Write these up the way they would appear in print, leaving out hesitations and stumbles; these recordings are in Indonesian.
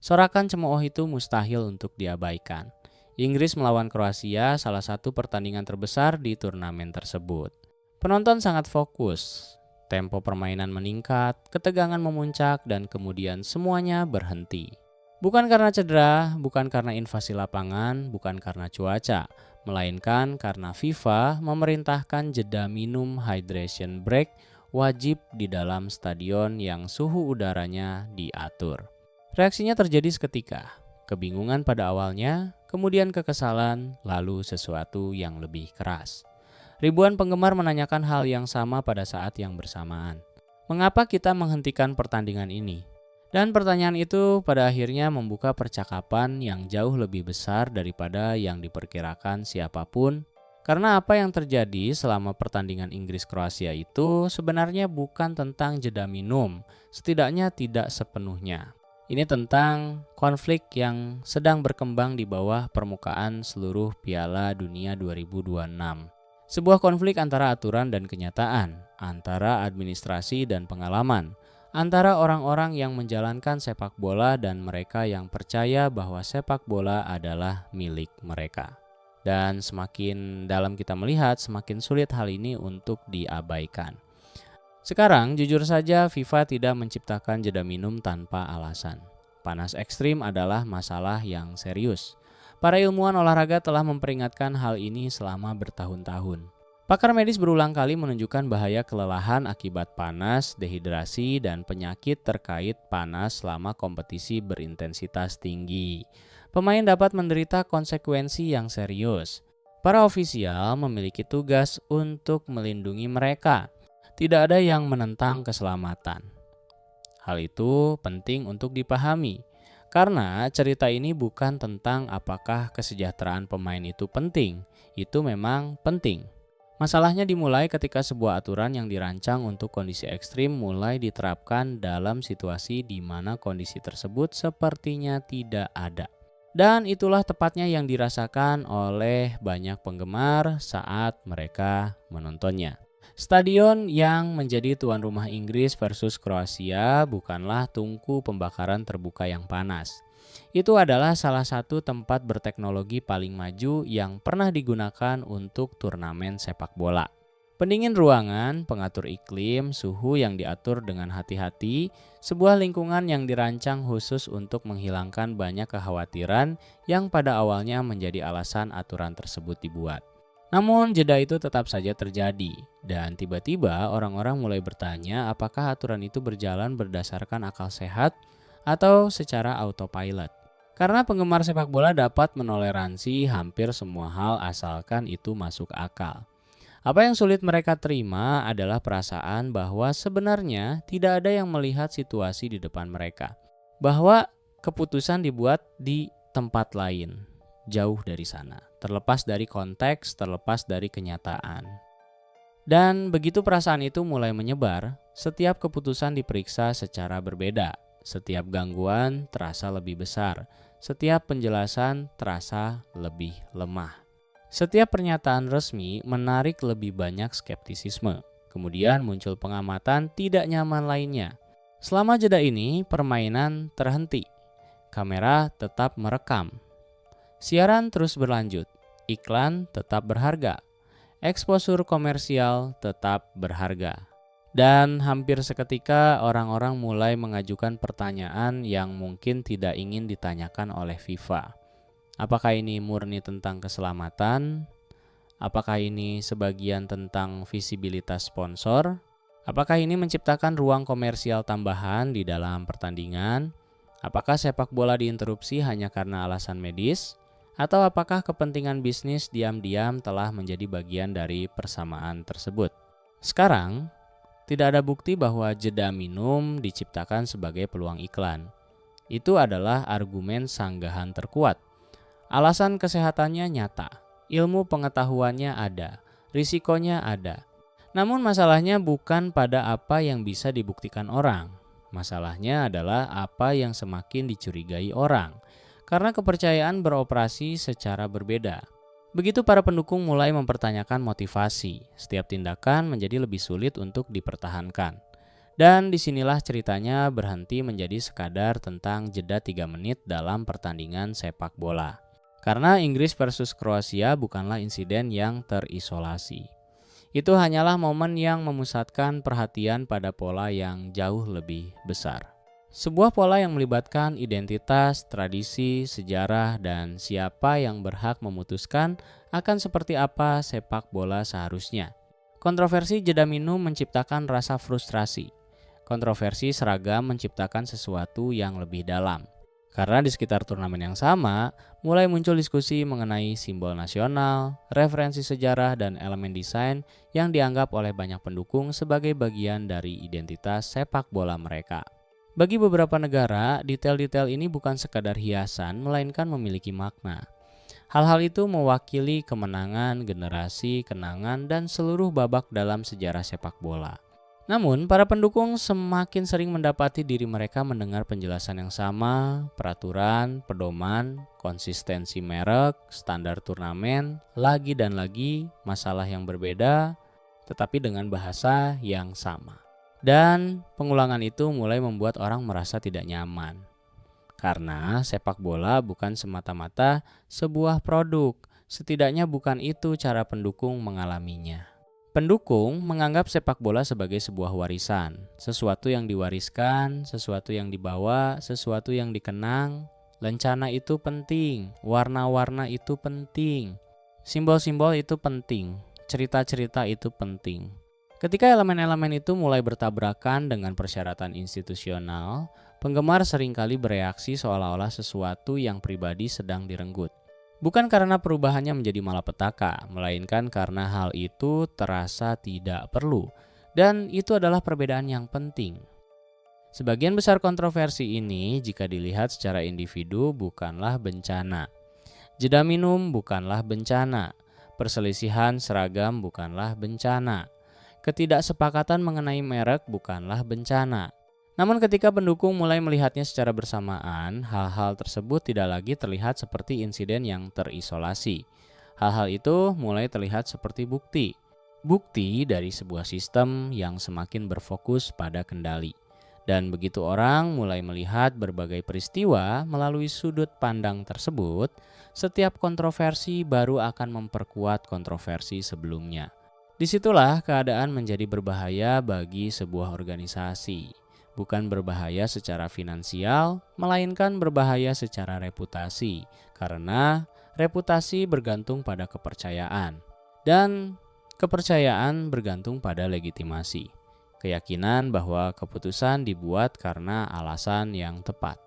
Sorakan cemooh itu mustahil untuk diabaikan. Inggris melawan Kroasia salah satu pertandingan terbesar di turnamen tersebut. Penonton sangat fokus, tempo permainan meningkat, ketegangan memuncak, dan kemudian semuanya berhenti. Bukan karena cedera, bukan karena invasi lapangan, bukan karena cuaca, melainkan karena FIFA memerintahkan jeda minum hydration break wajib di dalam stadion yang suhu udaranya diatur. Reaksinya terjadi seketika, kebingungan pada awalnya, kemudian kekesalan, lalu sesuatu yang lebih keras. Ribuan penggemar menanyakan hal yang sama pada saat yang bersamaan. Mengapa kita menghentikan pertandingan ini? Dan pertanyaan itu pada akhirnya membuka percakapan yang jauh lebih besar daripada yang diperkirakan siapapun. Karena apa yang terjadi selama pertandingan Inggris-Kroasia itu sebenarnya bukan tentang jeda minum, setidaknya tidak sepenuhnya. Ini tentang konflik yang sedang berkembang di bawah permukaan seluruh Piala Dunia 2026. Sebuah konflik antara aturan dan kenyataan, antara administrasi dan pengalaman, antara orang-orang yang menjalankan sepak bola dan mereka yang percaya bahwa sepak bola adalah milik mereka. Dan semakin dalam kita melihat, semakin sulit hal ini untuk diabaikan. Sekarang, jujur saja FIFA tidak menciptakan jeda minum tanpa alasan. Panas ekstrim adalah masalah yang serius. Para ilmuwan olahraga telah memperingatkan hal ini selama bertahun-tahun. Pakar medis berulang kali menunjukkan bahaya kelelahan akibat panas, dehidrasi, dan penyakit terkait panas selama kompetisi berintensitas tinggi. Pemain dapat menderita konsekuensi yang serius. Para ofisial memiliki tugas untuk melindungi mereka. Tidak ada yang menentang keselamatan. Hal itu penting untuk dipahami, karena cerita ini bukan tentang apakah kesejahteraan pemain itu penting. Itu memang penting. Masalahnya dimulai ketika sebuah aturan yang dirancang untuk kondisi ekstrim mulai diterapkan dalam situasi di mana kondisi tersebut sepertinya tidak ada. Dan itulah tepatnya yang dirasakan oleh banyak penggemar saat mereka menontonnya. Stadion yang menjadi tuan rumah Inggris versus Kroasia bukanlah tungku pembakaran terbuka yang panas. Itu adalah salah satu tempat berteknologi paling maju yang pernah digunakan untuk turnamen sepak bola. Pendingin ruangan, pengatur iklim, suhu yang diatur dengan hati-hati, sebuah lingkungan yang dirancang khusus untuk menghilangkan banyak kekhawatiran yang pada awalnya menjadi alasan aturan tersebut dibuat. Namun jeda itu tetap saja terjadi, dan tiba-tiba orang-orang mulai bertanya apakah aturan itu berjalan berdasarkan akal sehat atau secara autopilot. Karena penggemar sepak bola dapat menoleransi hampir semua hal asalkan itu masuk akal. Apa yang sulit mereka terima adalah perasaan bahwa sebenarnya tidak ada yang melihat situasi di depan mereka. Bahwa keputusan dibuat di tempat lain, jauh dari sana, terlepas dari konteks, terlepas dari kenyataan. Dan begitu perasaan itu mulai menyebar, setiap keputusan diperiksa secara berbeda. Setiap gangguan terasa lebih besar, setiap penjelasan terasa lebih lemah. Setiap pernyataan resmi menarik lebih banyak skeptisisme. Kemudian muncul pengamatan tidak nyaman lainnya. Selama jeda ini, permainan terhenti. Kamera tetap merekam. Siaran terus berlanjut. Iklan tetap berharga. Eksposur komersial tetap berharga. Dan hampir seketika orang-orang mulai mengajukan pertanyaan yang mungkin tidak ingin ditanyakan oleh FIFA. Apakah ini murni tentang keselamatan? Apakah ini sebagian tentang visibilitas sponsor? Apakah ini menciptakan ruang komersial tambahan di dalam pertandingan? Apakah sepak bola diinterupsi hanya karena alasan medis? Atau apakah kepentingan bisnis diam-diam telah menjadi bagian dari persamaan tersebut? Sekarang, tidak ada bukti bahwa jeda minum diciptakan sebagai peluang iklan. Itu adalah argumen sanggahan terkuat. Alasan kesehatannya nyata, ilmu pengetahuannya ada, risikonya ada. Namun masalahnya bukan pada apa yang bisa dibuktikan orang. Masalahnya adalah apa yang semakin dicurigai orang, karena kepercayaan beroperasi secara berbeda. Begitu para pendukung mulai mempertanyakan motivasi, setiap tindakan menjadi lebih sulit untuk dipertahankan. Dan disinilah ceritanya berhenti menjadi sekadar tentang jeda 3 menit dalam pertandingan sepak bola. Karena Inggris versus Kroasia bukanlah insiden yang terisolasi. Itu hanyalah momen yang memusatkan perhatian pada pola yang jauh lebih besar. Sebuah pola yang melibatkan identitas, tradisi, sejarah, dan siapa yang berhak memutuskan akan seperti apa sepak bola seharusnya. Kontroversi jeda minum menciptakan rasa frustrasi. Kontroversi seragam menciptakan sesuatu yang lebih dalam. Karena di sekitar turnamen yang sama, mulai muncul diskusi mengenai simbol nasional, referensi sejarah, dan elemen desain yang dianggap oleh banyak pendukung sebagai bagian dari identitas sepak bola mereka. Bagi beberapa negara, detail-detail ini bukan sekadar hiasan, melainkan memiliki makna. Hal-hal itu mewakili kemenangan, generasi, kenangan, dan seluruh babak dalam sejarah sepak bola. Namun, para pendukung semakin sering mendapati diri mereka mendengar penjelasan yang sama, peraturan, pedoman, konsistensi merek, standar turnamen, lagi dan lagi, masalah yang berbeda, tetapi dengan bahasa yang sama. Dan pengulangan itu mulai membuat orang merasa tidak nyaman. Karena sepak bola bukan semata-mata sebuah produk, setidaknya bukan itu cara pendukung mengalaminya. Pendukung menganggap sepak bola sebagai sebuah warisan, sesuatu yang diwariskan, sesuatu yang dibawa, sesuatu yang dikenang. Lencana itu penting, warna-warna itu penting, simbol-simbol itu penting, cerita-cerita itu penting. Ketika elemen-elemen itu mulai bertabrakan dengan persyaratan institusional, penggemar seringkali bereaksi seolah-olah sesuatu yang pribadi sedang direnggut. Bukan karena perubahannya menjadi malapetaka, melainkan karena hal itu terasa tidak perlu, dan itu adalah perbedaan yang penting. Sebagian besar kontroversi ini, jika dilihat secara individu, bukanlah bencana. Jeda minum bukanlah bencana, perselisihan seragam bukanlah bencana, ketidaksepakatan mengenai merek bukanlah bencana. Namun ketika pendukung mulai melihatnya secara bersamaan, hal-hal tersebut tidak lagi terlihat seperti insiden yang terisolasi. Hal-hal itu mulai terlihat seperti bukti. Bukti dari sebuah sistem yang semakin berfokus pada kendali. Dan begitu orang mulai melihat berbagai peristiwa melalui sudut pandang tersebut, setiap kontroversi baru akan memperkuat kontroversi sebelumnya. Disitulah keadaan menjadi berbahaya bagi sebuah organisasi. Bukan berbahaya secara finansial, melainkan berbahaya secara reputasi, karena reputasi bergantung pada kepercayaan, dan kepercayaan bergantung pada legitimasi, keyakinan bahwa keputusan dibuat karena alasan yang tepat,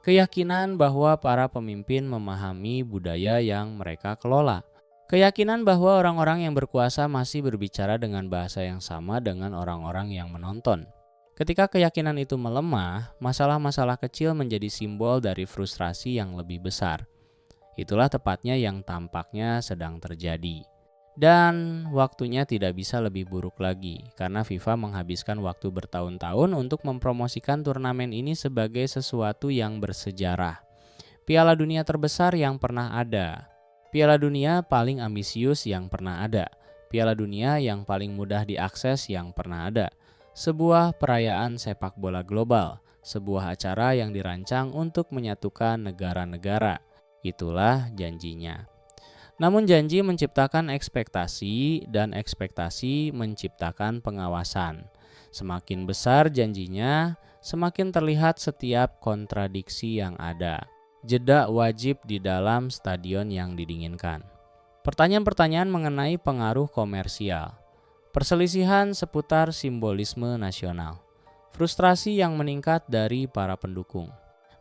keyakinan bahwa para pemimpin memahami budaya yang mereka kelola, keyakinan bahwa orang-orang yang berkuasa masih berbicara dengan bahasa yang sama dengan orang-orang yang menonton. Ketika keyakinan itu melemah, masalah-masalah kecil menjadi simbol dari frustrasi yang lebih besar. Itulah tepatnya yang tampaknya sedang terjadi. Dan waktunya tidak bisa lebih buruk lagi, karena FIFA menghabiskan waktu bertahun-tahun untuk mempromosikan turnamen ini sebagai sesuatu yang bersejarah. Piala dunia terbesar yang pernah ada. Piala dunia paling ambisius yang pernah ada. Piala dunia yang paling mudah diakses yang pernah ada. Sebuah perayaan sepak bola global, sebuah acara yang dirancang untuk menyatukan negara-negara. Itulah janjinya. Namun janji menciptakan ekspektasi, dan ekspektasi menciptakan pengawasan. Semakin besar janjinya, semakin terlihat setiap kontradiksi yang ada. Jeda wajib di dalam stadion yang didinginkan. Pertanyaan-pertanyaan mengenai pengaruh komersial. Perselisihan seputar simbolisme nasional. Frustrasi yang meningkat dari para pendukung.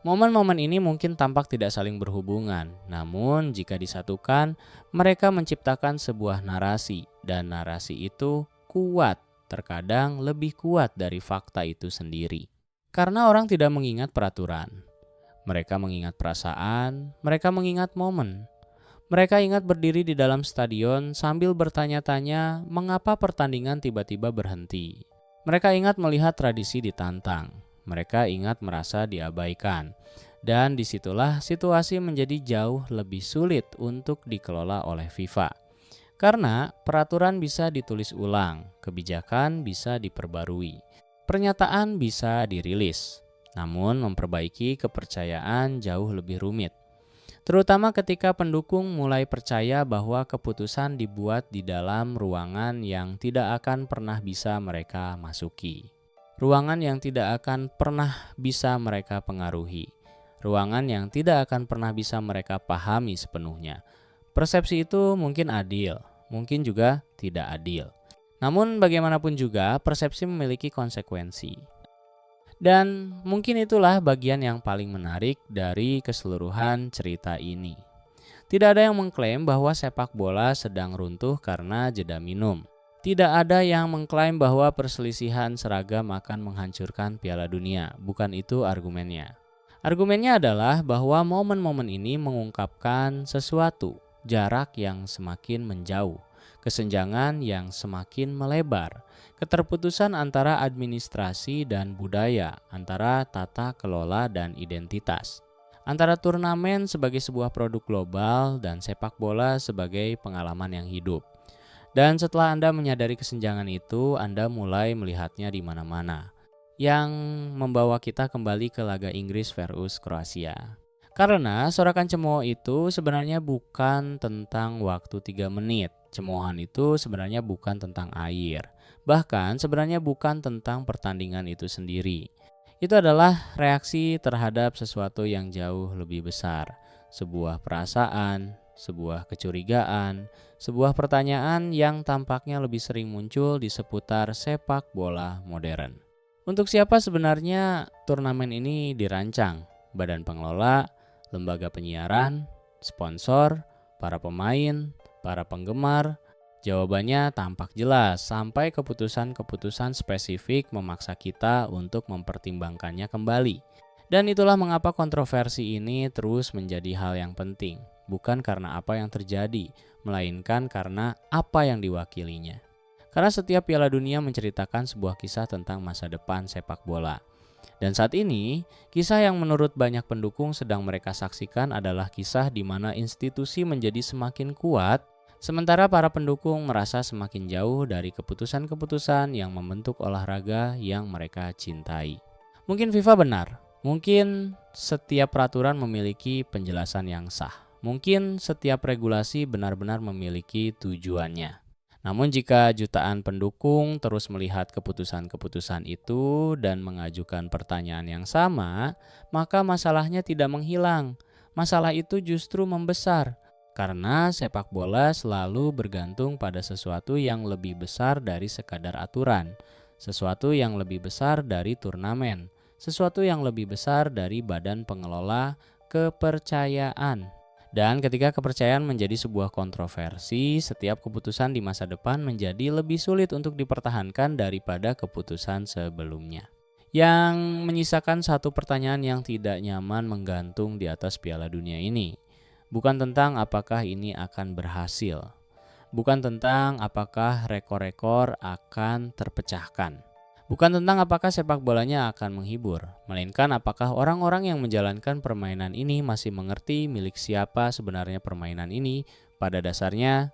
Momen-momen ini mungkin tampak tidak saling berhubungan, namun jika disatukan, mereka menciptakan sebuah narasi, dan narasi itu kuat, terkadang lebih kuat dari fakta itu sendiri. Karena orang tidak mengingat peraturan. Mereka mengingat perasaan, mereka mengingat momen. Mereka ingat berdiri di dalam stadion sambil bertanya-tanya mengapa pertandingan tiba-tiba berhenti. Mereka ingat melihat tradisi ditantang. Mereka ingat merasa diabaikan. Dan disitulah situasi menjadi jauh lebih sulit untuk dikelola oleh FIFA. Karena peraturan bisa ditulis ulang, kebijakan bisa diperbarui. Pernyataan bisa dirilis, namun memperbaiki kepercayaan jauh lebih rumit. Terutama ketika pendukung mulai percaya bahwa keputusan dibuat di dalam ruangan yang tidak akan pernah bisa mereka masuki. Ruangan yang tidak akan pernah bisa mereka pengaruhi. Ruangan yang tidak akan pernah bisa mereka pahami sepenuhnya. Persepsi itu mungkin adil, mungkin juga tidak adil. Namun bagaimanapun juga, persepsi memiliki konsekuensi. Dan mungkin itulah bagian yang paling menarik dari keseluruhan cerita ini. Tidak ada yang mengklaim bahwa sepak bola sedang runtuh karena jeda minum. Tidak ada yang mengklaim bahwa perselisihan seragam akan menghancurkan Piala Dunia. Bukan itu argumennya. Argumennya adalah bahwa momen-momen ini mengungkapkan sesuatu, jarak yang semakin menjauh, kesenjangan yang semakin melebar, keterputusan antara administrasi dan budaya, antara tata kelola dan identitas, antara turnamen sebagai sebuah produk global dan sepak bola sebagai pengalaman yang hidup. Dan setelah Anda menyadari kesenjangan itu, Anda mulai melihatnya di mana-mana, yang membawa kita kembali ke laga Inggris versus Kroasia. Karena sorakan cemooh itu sebenarnya bukan tentang waktu 3 menit. Cemoohan itu sebenarnya bukan tentang air. Bahkan sebenarnya bukan tentang pertandingan itu sendiri. Itu adalah reaksi terhadap sesuatu yang jauh lebih besar. Sebuah perasaan, sebuah kecurigaan, sebuah pertanyaan yang tampaknya lebih sering muncul di seputar sepak bola modern. Untuk siapa sebenarnya turnamen ini dirancang? Badan pengelola, lembaga penyiaran, sponsor, para pemain, para penggemar? Jawabannya tampak jelas sampai keputusan-keputusan spesifik memaksa kita untuk mempertimbangkannya kembali. Dan itulah mengapa kontroversi ini terus menjadi hal yang penting, bukan karena apa yang terjadi, melainkan karena apa yang diwakilinya. Karena setiap Piala Dunia menceritakan sebuah kisah tentang masa depan sepak bola. Dan saat ini, kisah yang menurut banyak pendukung sedang mereka saksikan adalah kisah di mana institusi menjadi semakin kuat, sementara para pendukung merasa semakin jauh dari keputusan-keputusan yang membentuk olahraga yang mereka cintai. Mungkin FIFA benar, mungkin setiap peraturan memiliki penjelasan yang sah, mungkin setiap regulasi benar-benar memiliki tujuannya. Namun jika jutaan pendukung terus melihat keputusan-keputusan itu dan mengajukan pertanyaan yang sama, maka masalahnya tidak menghilang. Masalah itu justru membesar, karena sepak bola selalu bergantung pada sesuatu yang lebih besar dari sekadar aturan, sesuatu yang lebih besar dari turnamen, sesuatu yang lebih besar dari badan pengelola kepercayaan. Dan ketika kepercayaan menjadi sebuah kontroversi, setiap keputusan di masa depan menjadi lebih sulit untuk dipertahankan daripada keputusan sebelumnya. Yang menyisakan satu pertanyaan yang tidak nyaman menggantung di atas Piala Dunia ini. Bukan tentang apakah ini akan berhasil. Bukan tentang apakah rekor-rekor akan terpecahkan. Bukan tentang apakah sepak bolanya akan menghibur, melainkan apakah orang-orang yang menjalankan permainan ini masih mengerti milik siapa sebenarnya permainan ini. Pada dasarnya,